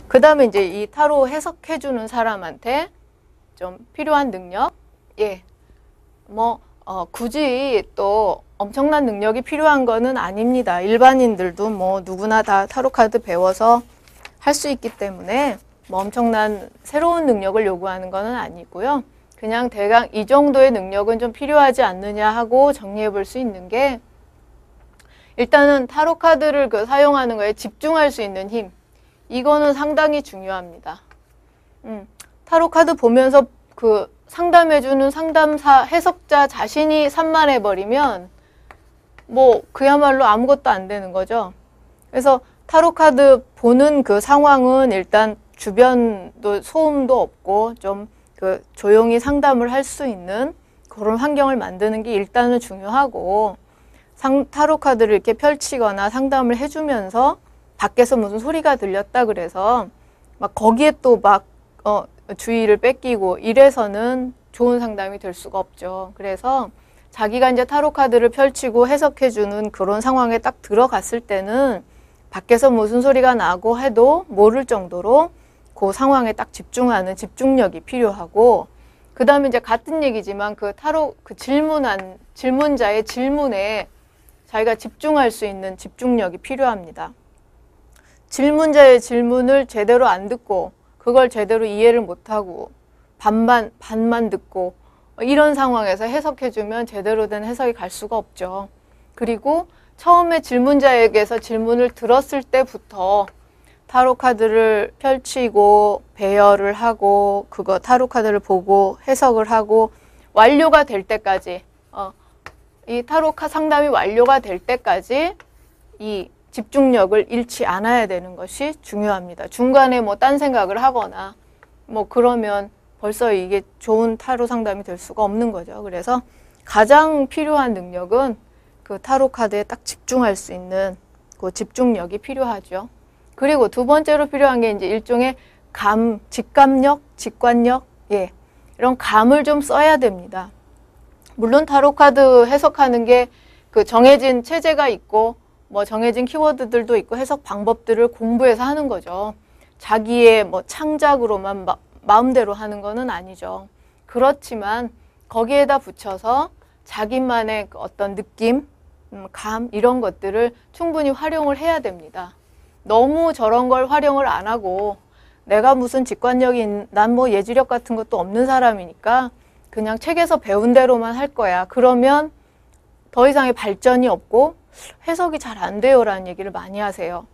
그 다음에 이제 이 타로 해석해주는 사람한테 좀 필요한 능력? 예. 굳이 또 엄청난 능력이 필요한 거는 아닙니다. 일반인들도 뭐 누구나 다 타로 카드 배워서 할 수 있기 때문에 뭐 엄청난 새로운 능력을 요구하는 거는 아니고요. 그냥 대강 이 정도의 능력은 좀 필요하지 않느냐 하고 정리해 볼 수 있는 게, 일단은 타로 카드를 사용하는 거에 집중할 수 있는 힘, 이거는 상당히 중요합니다. 타로 카드 보면서 상담해주는 상담사, 해석자 자신이 산만해버리면 뭐 그야말로 아무것도 안 되는 거죠. 그래서 타로 카드 보는 그 상황은 일단 주변도 소음도 없고 좀 조용히 상담을 할 수 있는 그런 환경을 만드는 게 일단은 중요하고, 타로 카드를 이렇게 펼치거나 상담을 해주면서 밖에서 무슨 소리가 들렸다 그래서 막 거기에 또 막 주의를 뺏기고 이래서는 좋은 상담이 될 수가 없죠. 그래서 자기가 이제 타로 카드를 펼치고 해석해주는 그런 상황에 딱 들어갔을 때는 밖에서 무슨 소리가 나고 해도 모를 정도로 그 상황에 딱 집중하는 집중력이 필요하고, 그 다음에 이제 같은 얘기지만 타로 질문자의 질문에 자기가 집중할 수 있는 집중력이 필요합니다. 질문자의 질문을 제대로 안 듣고 그걸 제대로 이해를 못하고 반만 듣고 이런 상황에서 해석해주면 제대로 된 해석이 갈 수가 없죠. 그리고 처음에 질문자에게서 질문을 들었을 때부터 타로 카드를 펼치고 배열을 하고 타로 카드를 보고 해석을 하고 완료가 될 때까지, 이 타로 상담이 완료가 될 때까지 이 집중력을 잃지 않아야 되는 것이 중요합니다. 중간에 뭐 딴 생각을 하거나 뭐 그러면 벌써 이게 좋은 타로 상담이 될 수가 없는 거죠. 그래서 가장 필요한 능력은 타로 카드에 딱 집중할 수 있는 그 집중력이 필요하죠. 그리고 두 번째로 필요한 게 이제 일종의 직감력, 직관력, 이런 감을 좀 써야 됩니다. 물론 타로 카드 해석하는 게 정해진 체제가 있고 뭐 정해진 키워드들도 있고 해석 방법들을 공부해서 하는 거죠. 자기의 뭐 창작으로만 마음대로 하는 거는 아니죠. 그렇지만 거기에다 붙여서 자기만의 어떤 느낌, 감 이런 것들을 충분히 활용을 해야 됩니다. 너무 저런 걸 활용을 안 하고 내가 무슨 직관력이 난 뭐 예지력 같은 것도 없는 사람이니까 그냥 책에서 배운 대로만 할 거야. 그러면 더 이상의 발전이 없고 해석이 잘 안 돼요라는 얘기를 많이 하세요.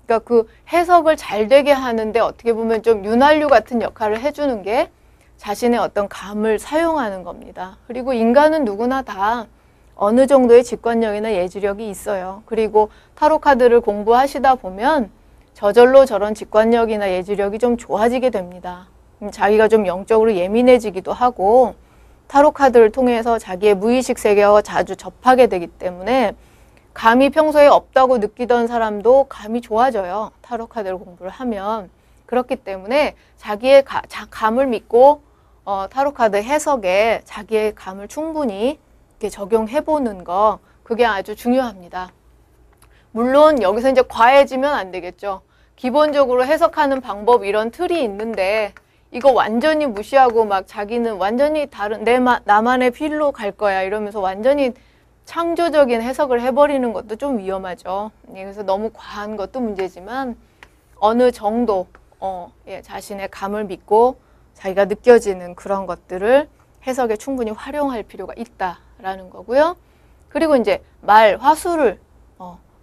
그러니까 해석을 잘 되게 하는데 어떻게 보면 좀 윤활유 같은 역할을 해주는 게 자신의 어떤 감을 사용하는 겁니다. 그리고 인간은 누구나 다 어느 정도의 직관력이나 예지력이 있어요. 그리고 타로 카드를 공부하시다 보면 저절로 저런 직관력이나 예지력이 좀 좋아지게 됩니다. 자기가 좀 영적으로 예민해지기도 하고 타로 카드를 통해서 자기의 무의식 세계와 자주 접하게 되기 때문에 감이 평소에 없다고 느끼던 사람도 감이 좋아져요. 타로 카드를 공부를 하면. 그렇기 때문에 자기의 감을 믿고 타로 카드 해석에 자기의 감을 충분히 이렇게 적용해보는 거, 그게 아주 중요합니다. 물론 여기서 이제 과해지면 안 되겠죠. 기본적으로 해석하는 방법 이런 틀이 있는데 이거 완전히 무시하고 막 자기는 완전히 다른 나만의 필로 갈 거야 이러면서 완전히 창조적인 해석을 해버리는 것도 좀 위험하죠. 그래서 너무 과한 것도 문제지만 어느 정도 자신의 감을 믿고 자기가 느껴지는 그런 것들을 해석에 충분히 활용할 필요가 있다라는 거고요. 그리고 이제 화술을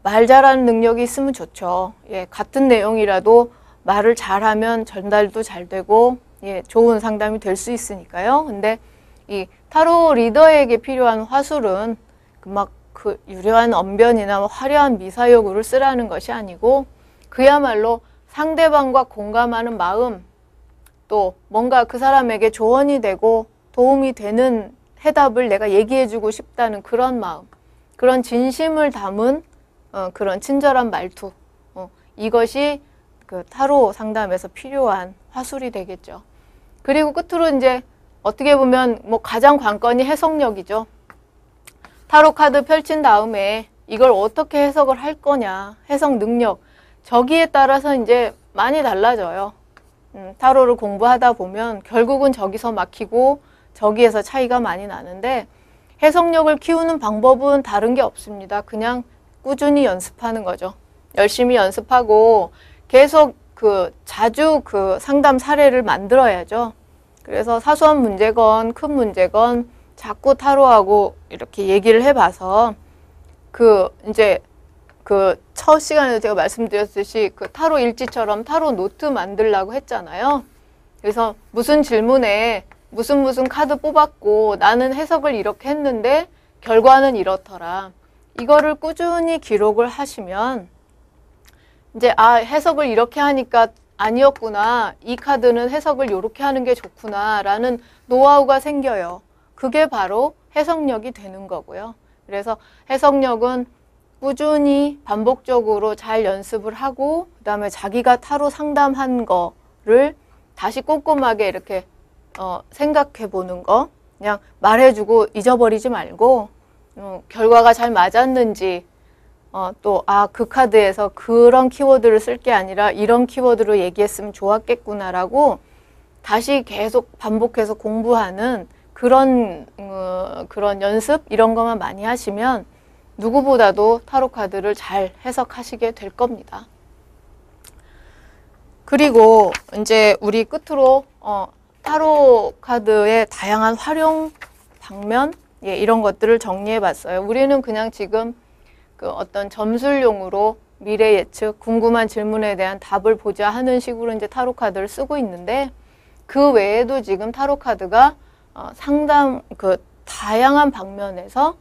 말 잘하는 능력이 있으면 좋죠. 같은 내용이라도 말을 잘하면 전달도 잘 되고 좋은 상담이 될 수 있으니까요. 근데 이 타로 리더에게 필요한 화술은 유려한 언변이나 화려한 미사여구를 쓰라는 것이 아니고 그야말로 상대방과 공감하는 마음, 또 뭔가 그 사람에게 조언이 되고 도움이 되는 해답을 내가 얘기해주고 싶다는 그런 마음, 그런 진심을 담은 그런 친절한 말투, 이것이 타로 상담에서 필요한 화술이 되겠죠. 그리고 끝으로 이제 어떻게 보면 가장 관건이 해석력이죠. 타로 카드 펼친 다음에 이걸 어떻게 해석을 할 거냐, 해석 능력, 저기에 따라서 이제 많이 달라져요. 타로를 공부하다 보면 결국은 저기서 막히고 저기에서 차이가 많이 나는데 해석력을 키우는 방법은 다른 게 없습니다. 그냥 꾸준히 연습하는 거죠. 열심히 연습하고 계속 자주 상담 사례를 만들어야죠. 그래서 사소한 문제건 큰 문제건 자꾸 타로하고 이렇게 얘기를 해봐서 이제 첫 시간에도 제가 말씀드렸듯이 타로 일지처럼 타로 노트 만들라고 했잖아요. 그래서 무슨 질문에 무슨 카드 뽑았고 나는 해석을 이렇게 했는데 결과는 이렇더라. 이거를 꾸준히 기록을 하시면 이제 해석을 이렇게 하니까 아니었구나. 이 카드는 해석을 이렇게 하는 게 좋구나 라는 노하우가 생겨요. 그게 바로 해석력이 되는 거고요. 그래서 해석력은 꾸준히 반복적으로 잘 연습을 하고 그다음에 자기가 타로 상담한 거를 다시 꼼꼼하게 이렇게 생각해 보는 거, 그냥 말해주고 잊어버리지 말고 결과가 잘 맞았는지 또 그 카드에서 그런 키워드를 쓸 게 아니라 이런 키워드로 얘기했으면 좋았겠구나라고 다시 계속 반복해서 공부하는 그런 연습 이런 것만 많이 하시면 누구보다도 타로 카드를 잘 해석하시게 될 겁니다. 그리고 이제 우리 끝으로 타로 카드의 다양한 활용 방면 이런 것들을 정리해 봤어요. 우리는 그냥 지금 어떤 점술용으로 미래 예측, 궁금한 질문에 대한 답을 보자 하는 식으로 이제 타로 카드를 쓰고 있는데 그 외에도 지금 타로 카드가 상당 다양한 방면에서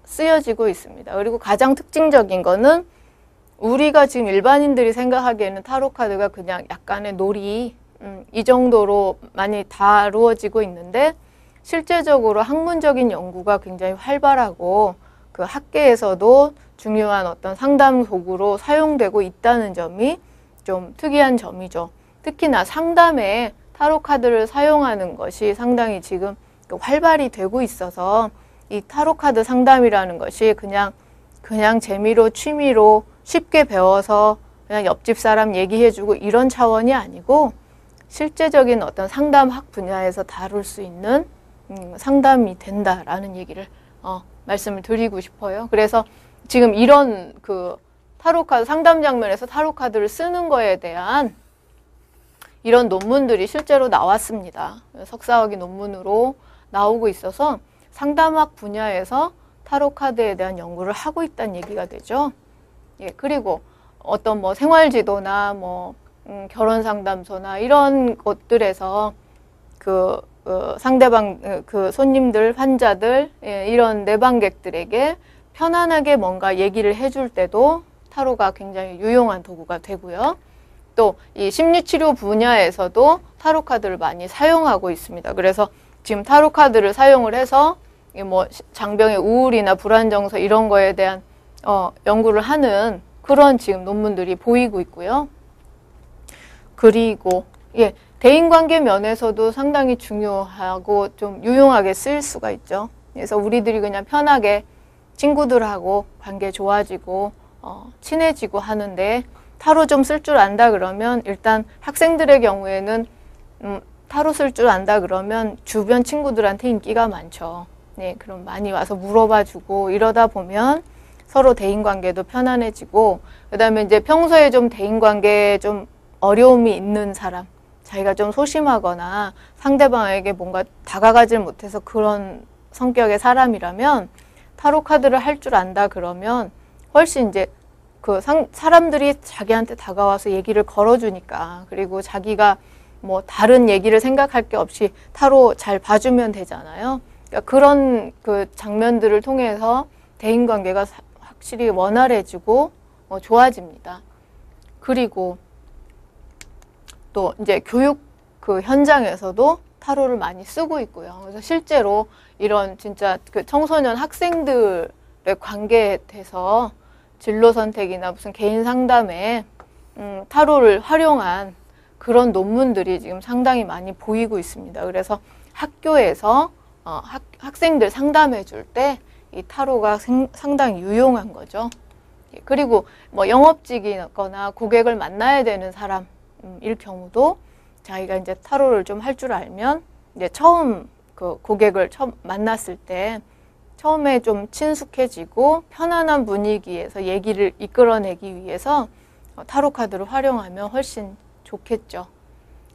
쓰여지고 있습니다. 그리고 가장 특징적인 거는 우리가 지금 일반인들이 생각하기에는 타로 카드가 그냥 약간의 놀이 이 정도로 많이 다루어지고 있는데 실제적으로 학문적인 연구가 굉장히 활발하고 학계에서도 중요한 어떤 상담 도구로 사용되고 있다는 점이 좀 특이한 점이죠. 특히나 상담에 타로 카드를 사용하는 것이 상당히 지금 활발히 되고 있어서 이 타로 카드 상담이라는 것이 그냥 재미로 취미로 쉽게 배워서 그냥 옆집 사람 얘기해주고 이런 차원이 아니고 실제적인 어떤 상담학 분야에서 다룰 수 있는 상담이 된다라는 얘기를 말씀을 드리고 싶어요. 그래서 지금 이런 타로 카드 상담 장면에서 타로 카드를 쓰는 거에 대한 이런 논문들이 실제로 나왔습니다. 석사학위 논문으로 나오고 있어서 상담학 분야에서 타로 카드에 대한 연구를 하고 있다는 얘기가 되죠. 그리고 어떤 생활지도나 결혼 상담소나 이런 곳들에서 상대방 손님들, 환자들 이런 내방객들에게 편안하게 뭔가 얘기를 해줄 때도 타로가 굉장히 유용한 도구가 되고요. 또 이 심리치료 분야에서도 타로 카드를 많이 사용하고 있습니다. 그래서 지금 타로 카드를 사용을 해서 장병의 우울이나 불안정서 이런 거에 대한 연구를 하는 그런 지금 논문들이 보이고 있고요. 그리고 대인관계 면에서도 상당히 중요하고 좀 유용하게 쓸 수가 있죠. 그래서 우리들이 그냥 편하게 친구들하고 관계 좋아지고 친해지고 하는데 타로 좀 쓸 줄 안다 그러면 일단 학생들의 경우에는 타로 쓸 줄 안다 그러면 주변 친구들한테 인기가 많죠. 그럼 많이 와서 물어봐주고 이러다 보면 서로 대인관계도 편안해지고 그다음에 이제 평소에 좀 대인관계에 좀 어려움이 있는 사람, 자기가 좀 소심하거나 상대방에게 뭔가 다가가질 못해서 그런 성격의 사람이라면 타로 카드를 할 줄 안다 그러면 훨씬 이제 사람들이 자기한테 다가와서 얘기를 걸어주니까 그리고 자기가 다른 얘기를 생각할 게 없이 타로 잘 봐주면 되잖아요. 그러니까 그런 장면들을 통해서 대인관계가 확실히 원활해지고 좋아집니다. 그리고 또 이제 교육 현장에서도 타로를 많이 쓰고 있고요. 그래서 실제로 이런 진짜 청소년 학생들의 관계에 대해서 진로 선택이나 무슨 개인 상담에 타로를 활용한 그런 논문들이 지금 상당히 많이 보이고 있습니다. 그래서 학교에서 학생들 상담해 줄 때 이 타로가 상당히 유용한 거죠. 그리고 뭐 영업직이거나 고객을 만나야 되는 사람일 경우도 자기가 이제 타로를 좀 할 줄 알면 이제 처음 그 고객을 처음 만났을 때 처음에 좀 친숙해지고 편안한 분위기에서 얘기를 이끌어내기 위해서 타로 카드를 활용하면 훨씬 좋겠죠.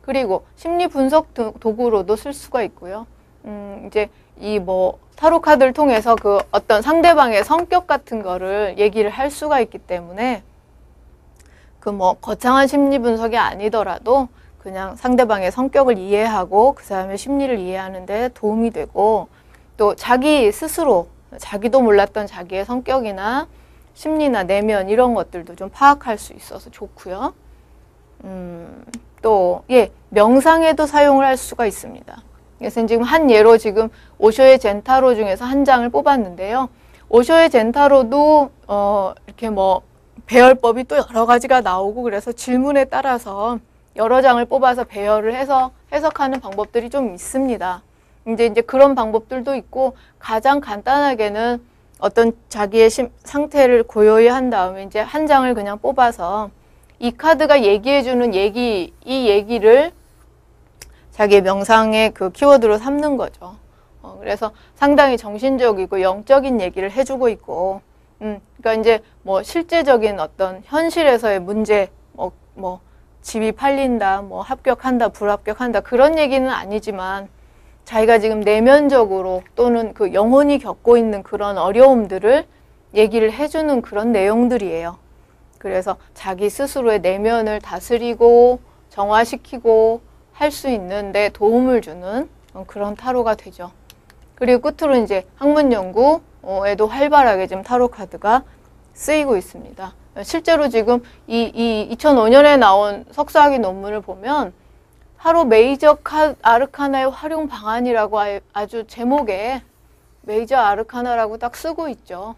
그리고 심리 분석 도구로도 쓸 수가 있고요. 이제 이 뭐 타로 카드를 통해서 그 어떤 상대방의 성격 같은 거를 얘기를 할 수가 있기 때문에 그 뭐 거창한 심리 분석이 아니더라도 그냥 상대방의 성격을 이해하고 그 사람의 심리를 이해하는 데 도움이 되고, 또 자기 스스로 자기도 몰랐던 자기의 성격이나 심리나 내면 이런 것들도 좀 파악할 수 있어서 좋고요. 또 명상에도 사용을 할 수가 있습니다. 그래서 지금 한 예로 지금 오쇼의 젠타로 중에서 한 장을 뽑았는데요. 오쇼의 젠타로도 이렇게 뭐 배열법이 또 여러 가지가 나오고 그래서 질문에 따라서 여러 장을 뽑아서 배열을 해서 해석하는 방법들이 좀 있습니다. 이제 그런 방법들도 있고, 가장 간단하게는 어떤 자기의 상태를 고요히 한 다음에 이제 한 장을 그냥 뽑아서 이 카드가 얘기해주는 이 얘기를 자기의 명상의 그 키워드로 삼는 거죠. 그래서 상당히 정신적이고 영적인 얘기를 해주고 있고, 그러니까 이제 뭐 실제적인 어떤 현실에서의 문제, 뭐 집이 팔린다, 뭐 합격한다, 불합격한다 그런 얘기는 아니지만 자기가 지금 내면적으로 또는 그 영혼이 겪고 있는 그런 어려움들을 얘기를 해주는 그런 내용들이에요. 그래서 자기 스스로의 내면을 다스리고 정화시키고 할 수 있는데 도움을 주는 그런 타로가 되죠. 그리고 끝으로 이제 학문 연구에도 활발하게 지금 타로 카드가 쓰이고 있습니다. 실제로 지금 이 2005년에 나온 석사학위 논문을 보면 타로 메이저 아르카나의 활용 방안이라고 아주 제목에 메이저 아르카나라고 딱 쓰고 있죠.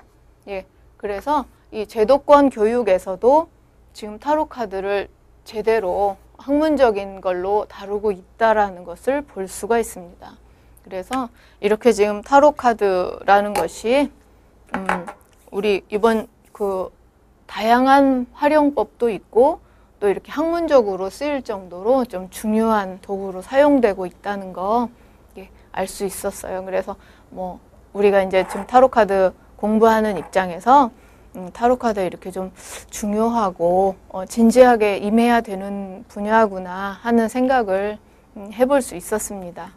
그래서 이 제도권 교육에서도 지금 타로 카드를 제대로 학문적인 걸로 다루고 있다라는 것을 볼 수가 있습니다. 그래서 이렇게 지금 타로 카드라는 것이 우리 이번 그 다양한 활용법도 있고 또 이렇게 학문적으로 쓰일 정도로 좀 중요한 도구로 사용되고 있다는 거 알 수 있었어요. 그래서 뭐 우리가 이제 지금 타로 카드 공부하는 입장에서 타로 카드 이렇게 좀 중요하고 진지하게 임해야 되는 분야구나 하는 생각을 해볼 수 있었습니다.